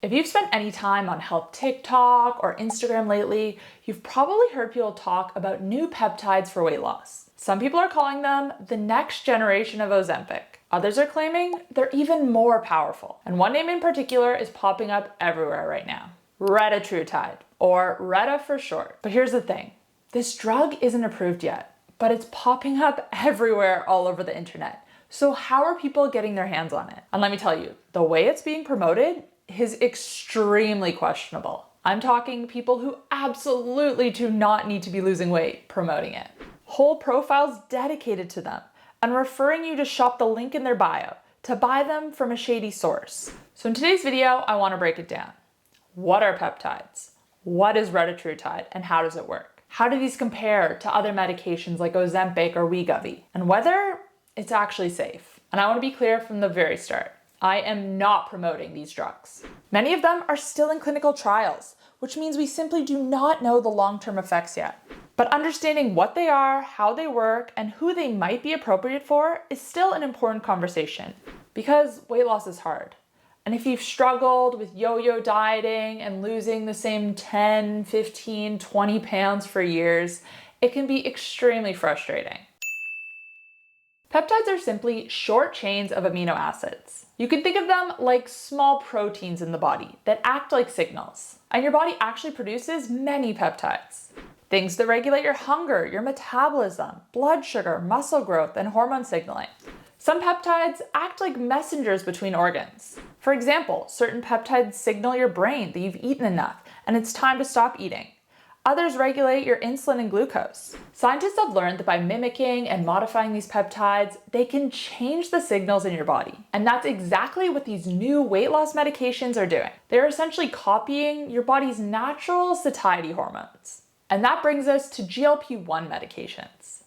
If you've spent any time on health TikTok or Instagram lately, you've probably heard people talk about new peptides for weight loss. Some people are calling them the next generation of Ozempic. Others are claiming they're even more powerful. And one name in particular is popping up everywhere right now: Retatrutide, or Reta for short. But here's the thing, this drug isn't approved yet, but it's popping up everywhere all over the internet. So how are people getting their hands on it? And let me tell you, the way it's being promoted is extremely questionable. I'm talking people who absolutely do not need to be losing weight promoting it. Whole profiles dedicated to them and referring you to shop the link in their bio to buy them from a shady source. So in today's video, I want to break it down. What are peptides? What is Retatrutide and how does it work? How do these compare to other medications like Ozempic or Wegovy? And whether it's actually safe. And I want to be clear from the very start. I am not promoting these drugs. Many of them are still in clinical trials, which means we simply do not know the long-term effects yet. But understanding what they are, how they work, and who they might be appropriate for is still an important conversation, because weight loss is hard. And if you've struggled with yo-yo dieting and losing the same 10, 15, 20 pounds for years, it can be extremely frustrating. Peptides are simply short chains of amino acids. You can think of them like small proteins in the body that act like signals. And your body actually produces many peptides. Things that regulate your hunger, your metabolism, blood sugar, muscle growth, and hormone signaling. Some peptides act like messengers between organs. For example, certain peptides signal your brain that you've eaten enough and it's time to stop eating. Others regulate your insulin and glucose. Scientists have learned that by mimicking and modifying these peptides, they can change the signals in your body. And that's exactly what these new weight loss medications are doing. They're essentially copying your body's natural satiety hormones. And that brings us to GLP-1 medications.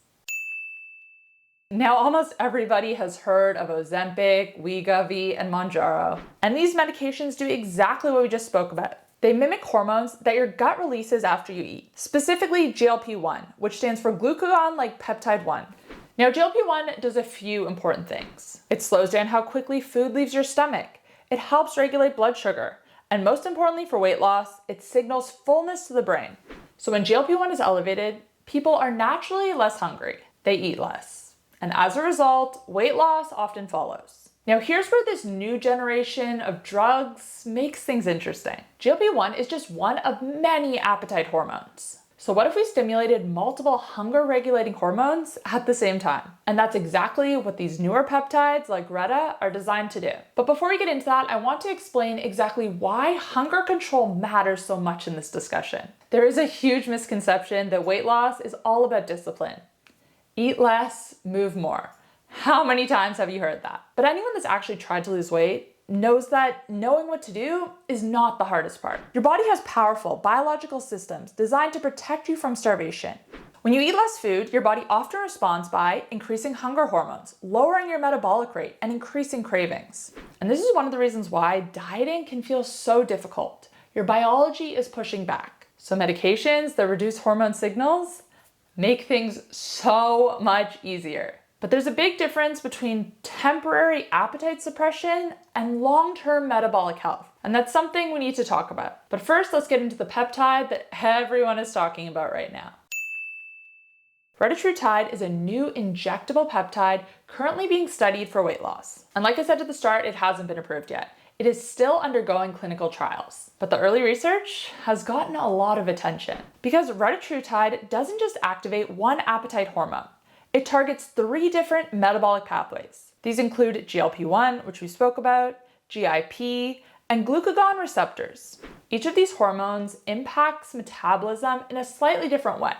Now, almost everybody has heard of Ozempic, Wegovy, and Mounjaro. And these medications do exactly what we just spoke about. They mimic hormones that your gut releases after you eat, specifically GLP-1, which stands for glucagon-like peptide 1. Now, GLP-1 does a few important things. It slows down how quickly food leaves your stomach. It helps regulate blood sugar. And most importantly for weight loss, it signals fullness to the brain. So when GLP-1 is elevated, people are naturally less hungry. They eat less. And as a result, weight loss often follows. Now here's where this new generation of drugs makes things interesting. GLP-1 is just one of many appetite hormones. So what if we stimulated multiple hunger-regulating hormones at the same time? And that's exactly what these newer peptides like Reta are designed to do. But before we get into that, I want to explain exactly why hunger control matters so much in this discussion. There is a huge misconception that weight loss is all about discipline. Eat less, move more. How many times have you heard that? But anyone that's actually tried to lose weight knows that knowing what to do is not the hardest part. Your body has powerful biological systems designed to protect you from starvation. When you eat less food, your body often responds by increasing hunger hormones, lowering your metabolic rate, and increasing cravings. And this is one of the reasons why dieting can feel so difficult. Your biology is pushing back. So medications that reduce hormone signals make things so much easier. But there's a big difference between temporary appetite suppression and long-term metabolic health. And that's something we need to talk about. But first, let's get into the peptide that everyone is talking about right now. Retatrutide is a new injectable peptide currently being studied for weight loss. And like I said at the start, it hasn't been approved yet. It is still undergoing clinical trials. But the early research has gotten a lot of attention because Retatrutide doesn't just activate one appetite hormone. It targets 3 different metabolic pathways. These include GLP-1, which we spoke about, GIP, and glucagon receptors. Each of these hormones impacts metabolism in a slightly different way.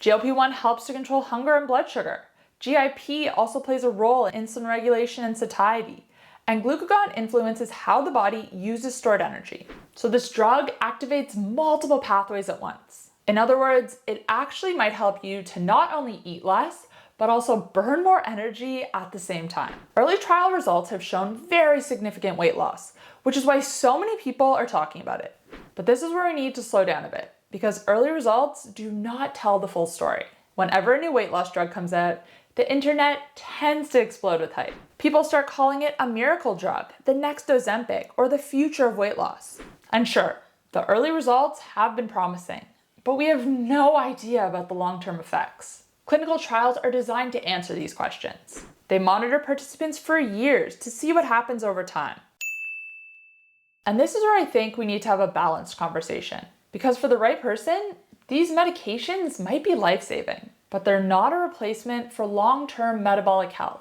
GLP-1 helps to control hunger and blood sugar. GIP also plays a role in insulin regulation and satiety. And glucagon influences how the body uses stored energy. So this drug activates multiple pathways at once. In other words, it actually might help you to not only eat less, but also burn more energy at the same time. Early trial results have shown very significant weight loss, which is why so many people are talking about it. But this is where we need to slow down a bit, because early results do not tell the full story. Whenever a new weight loss drug comes out, the internet tends to explode with hype. People start calling it a miracle drug, the next Ozempic, or the future of weight loss. And sure, the early results have been promising, but we have no idea about the long-term effects. Clinical trials are designed to answer these questions. They monitor participants for years to see what happens over time. And this is where I think we need to have a balanced conversation. Because for the right person, these medications might be life-saving, but they're not a replacement for long-term metabolic health,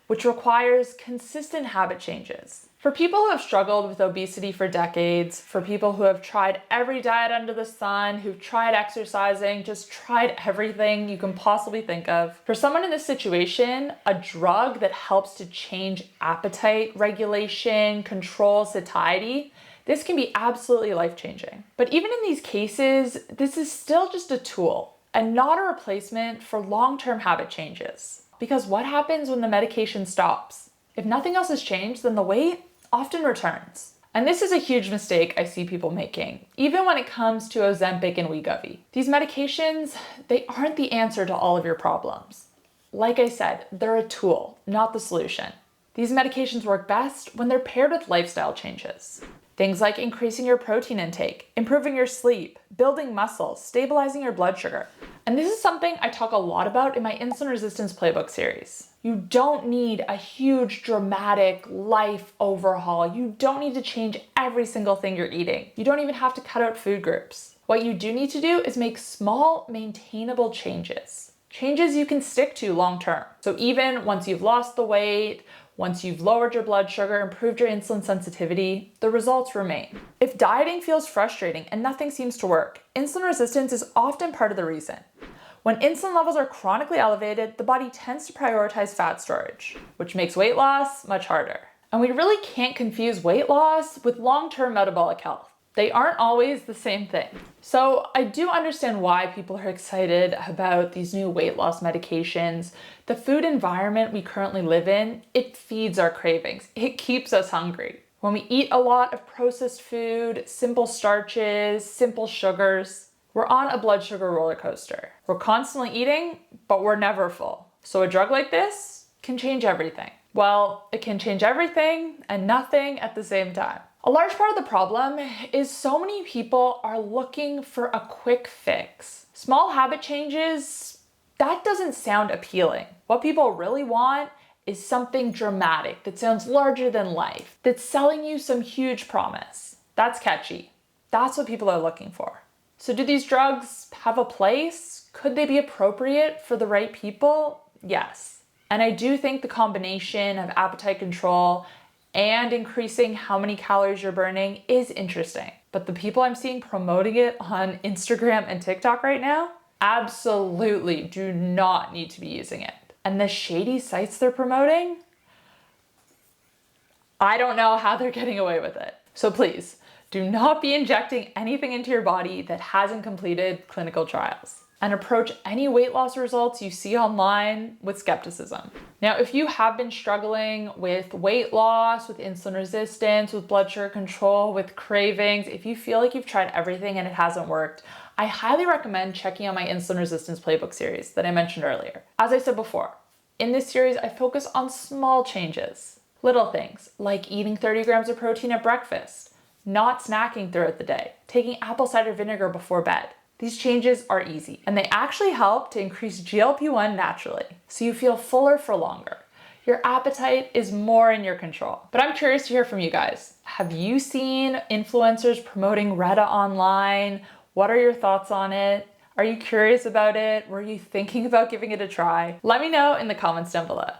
which requires consistent habit changes. For people who have struggled with obesity for decades, for people who have tried every diet under the sun, who've tried exercising, just tried everything you can possibly think of, for someone in this situation, a drug that helps to change appetite regulation, control satiety, this can be absolutely life-changing. But even in these cases, this is still just a tool and not a replacement for long-term habit changes. Because what happens when the medication stops? If nothing else has changed, then the weight often returns. And this is a huge mistake I see people making, even when it comes to Ozempic and Wegovy. These medications, they aren't the answer to all of your problems. Like I said, they're a tool, not the solution. These medications work best when they're paired with lifestyle changes. Things like increasing your protein intake, improving your sleep, building muscle, stabilizing your blood sugar. And this is something I talk a lot about in my insulin resistance playbook series. You don't need a huge, dramatic life overhaul. You don't need to change every single thing you're eating. You don't even have to cut out food groups. What you do need to do is make small, maintainable changes. Changes you can stick to long term. So even once you've lost the weight, once you've lowered your blood sugar, improved your insulin sensitivity, the results remain. If dieting feels frustrating and nothing seems to work, insulin resistance is often part of the reason. When insulin levels are chronically elevated, the body tends to prioritize fat storage, which makes weight loss much harder. And we really can't confuse weight loss with long-term metabolic health. They aren't always the same thing. So I do understand why people are excited about these new weight loss medications. The food environment we currently live in, it feeds our cravings. It keeps us hungry. When we eat a lot of processed food, simple starches, simple sugars, we're on a blood sugar roller coaster. We're constantly eating, but we're never full. So a drug like this can change everything. Well, it can change everything and nothing at the same time. A large part of the problem is so many people are looking for a quick fix. Small habit changes, that doesn't sound appealing. What people really want is something dramatic that sounds larger than life, that's selling you some huge promise. That's catchy. That's what people are looking for. So do these drugs have a place? Could they be appropriate for the right people? Yes. And I do think the combination of appetite control and increasing how many calories you're burning is interesting. But the people I'm seeing promoting it on Instagram and TikTok right now absolutely do not need to be using it. And the shady sites they're promoting, I don't know how they're getting away with it. So please, do not be injecting anything into your body that hasn't completed clinical trials. And approach any weight loss results you see online with skepticism. Now, if you have been struggling with weight loss, with insulin resistance, with blood sugar control, with cravings, if you feel like you've tried everything and it hasn't worked, I highly recommend checking out my insulin resistance playbook series that I mentioned earlier. As I said before, in this series, I focus on small changes, little things like eating 30 grams of protein at breakfast, not snacking throughout the day, taking apple cider vinegar before bed. These changes are easy, and they actually help to increase GLP-1 naturally, so you feel fuller for longer. Your appetite is more in your control. But I'm curious to hear from you guys. Have you seen influencers promoting Reta online? What are your thoughts on it? Are you curious about it? Were you thinking about giving it a try? Let me know in the comments down below.